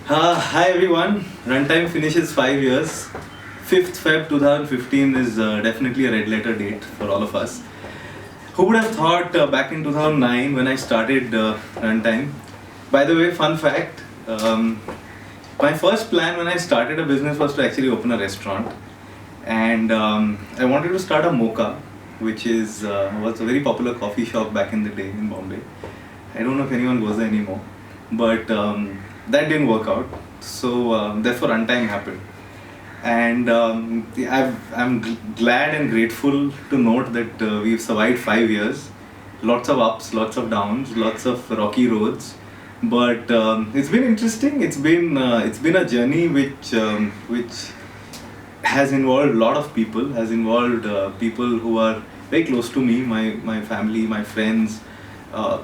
Hi everyone. Runtime finishes 5 years. 5th Feb 2015 is definitely a red letter date for all of us. Who would have thought back in 2009 when I started Runtime? By the way, fun fact, my first plan when I started a business was to actually open a restaurant. And I wanted to start a mocha, which was a very popular coffee shop back in the day in Bombay. I don't know if anyone goes there anymore, but that didn't work out. So therefore, Runtime happened, and I'm glad and grateful to note that we've survived 5 years. Lots of ups, lots of downs, lots of rocky roads, but it's been interesting. It's been a journey which has involved a lot of people. Has involved people who are very close to me, my family, my friends. Uh,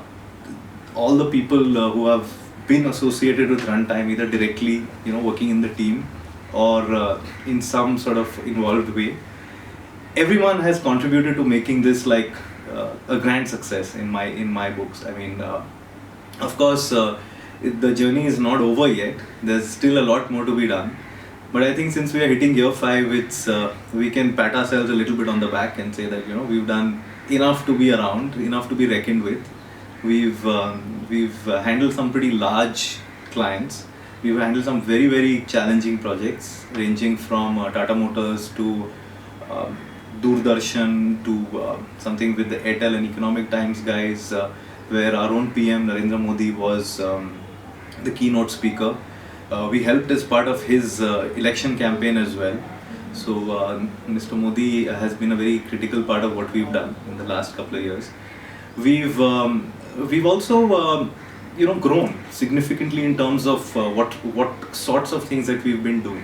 all the people who have been associated with Runtime, either directly, working in the team, or in some sort of involved way. Everyone has contributed to making this like a grand success in my books. I mean, of course, the journey is not over yet. There's still a lot more to be done. But I think since we are hitting year 5, it's we can pat ourselves a little bit on the back and say that we've done enough to be around, enough to be reckoned with. We've handled some pretty large clients. We've handled some very very challenging projects, ranging from Tata Motors to um, Doordarshan to something with the Airtel and Economic Times guys, where our own PM Narendra Modi was the keynote speaker. We helped as part of his election campaign as well. So Mr. Modi has been a very critical part of what we've done in the last couple of years. We've also grown significantly in terms of what sorts of things that we've been doing.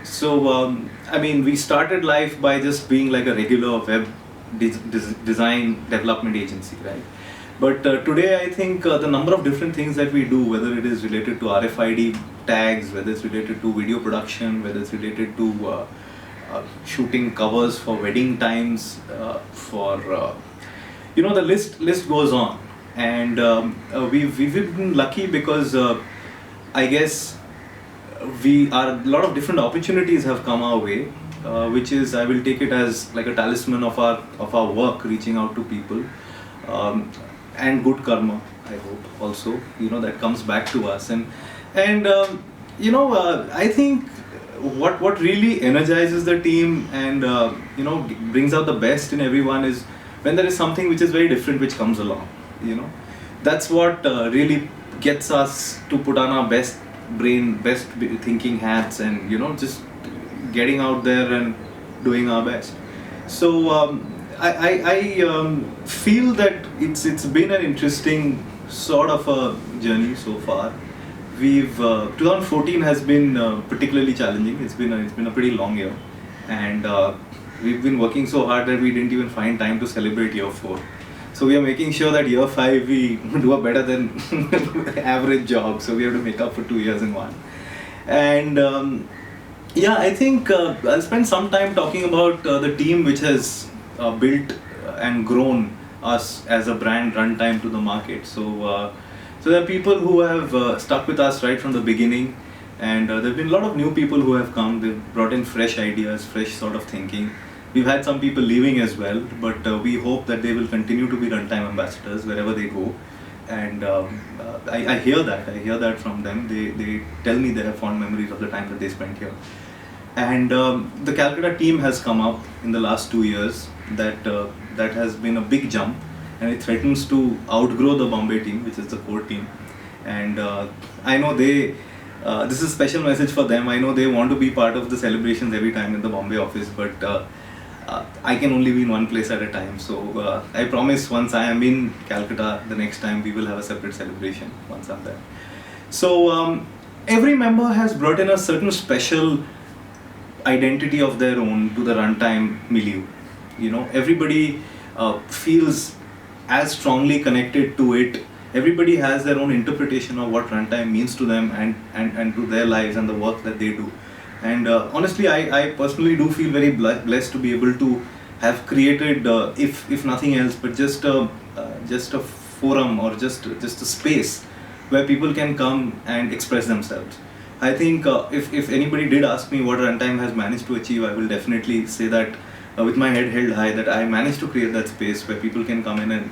So I mean, we started life by just being like a regular web design development agency, right? But today, I think the number of different things that we do, whether it is related to RFID tags, whether it's related to video production, whether it's related to shooting covers for wedding times, for the list goes on. And we've been lucky because I guess a lot of different opportunities have come our way, which is, I will take it as like a talisman of our work, reaching out to people. And good karma, I hope also, that comes back to us. And I think what really energizes the team and brings out the best in everyone is when there is something which is very different which comes along. That's what really gets us to put on our best thinking hats, and just getting out there and doing our best. So I feel that it's been an interesting sort of a journey so far. 2014 has been particularly challenging. It's been a pretty long year, and we've been working so hard that we didn't even find time to celebrate year 4. So we are making sure that year 5 we do a better than average job. So we have to make up for 2 years in one. And I think I'll spend some time talking about the team which has built and grown us as a brand, Runtime, to the market. So there are people who have stuck with us right from the beginning, and there have been a lot of new people who have come. They've brought in fresh ideas, fresh sort of thinking. We've had some people leaving as well, but we hope that they will continue to be Runtime ambassadors wherever they go. And I hear that from them. They tell me they have fond memories of the time that they spent here. And the Calcutta team has come up in the last 2 years. That has been a big jump, and it threatens to outgrow the Bombay team, which is the core team. And I know this is a special message for them. I know they want to be part of the celebrations every time in the Bombay office, but I can only be in one place at a time. So I promise once I am in Calcutta, the next time we will have a separate celebration once I'm there. So every member has brought in a certain special identity of their own to the Runtime milieu. Everybody feels as strongly connected to it. Everybody has their own interpretation of what Runtime means to them and to their lives and the work that they do. And honestly, I personally do feel very blessed to be able to have created, if nothing else, but just a forum, or just a space where people can come and express themselves. I think if anybody did ask me what Runtime has managed to achieve, I will definitely say that with my head held high, that I managed to create that space where people can come in and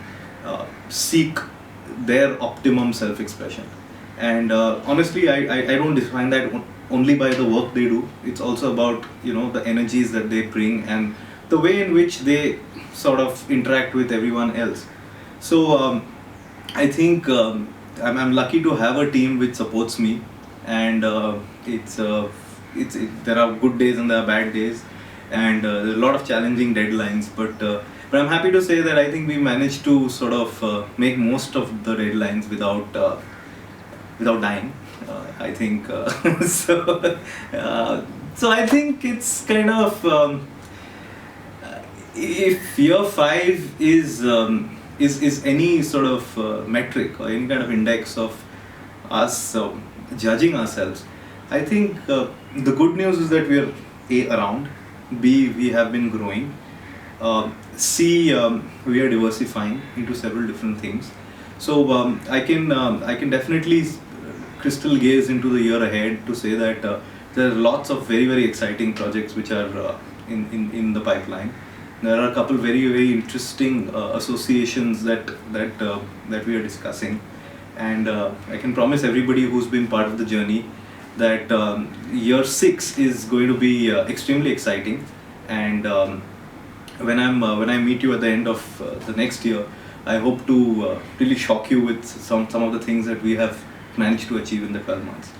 seek their optimum self-expression. And honestly, I don't define that only by the work they do. It's also about, you know, the energies that they bring and the way in which they sort of interact with everyone else. So I think I'm lucky to have a team which supports me, and there are good days and there are bad days, and there are a lot of challenging deadlines. But I'm happy to say that I think we managed to sort of make most of the deadlines without dying. I think so I think it's kind of if year 5 is any sort of metric or any kind of index of us judging ourselves, I think the good news is that we are A, around, B, we have been growing, C, we are diversifying into several different things. So I can definitely crystal gaze into the year ahead to say that there are lots of very exciting projects which are in the pipeline. There are a couple very interesting associations that we are discussing, and I can promise everybody who's been part of the journey that year 6 is going to be extremely exciting. And when I meet you at the end of the next year, I hope to really shock you with some of the things that we have managed to achieve in the 12 months.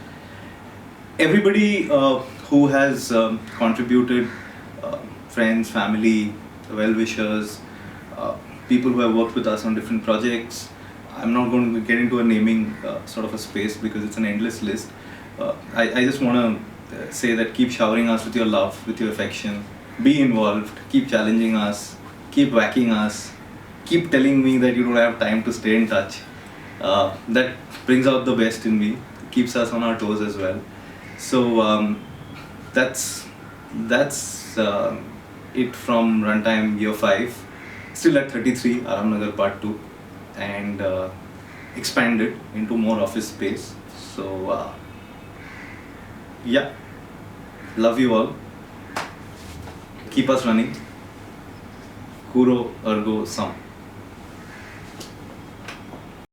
Everybody who has contributed, friends, family, well-wishers, people who have worked with us on different projects. I'm not going to get into a naming sort of a space because it's an endless list. I just want to say that keep showering us with your love, with your affection. Be involved, keep challenging us, keep whacking us, keep telling me that you don't have time to stay in touch. That brings out the best in me, keeps us on our toes as well. So that's it from Runtime year 5, still at 33 Aramnagar Part 2, and expanded into more office space. So yeah, love you all. Keep us running. Kuro ergo sum.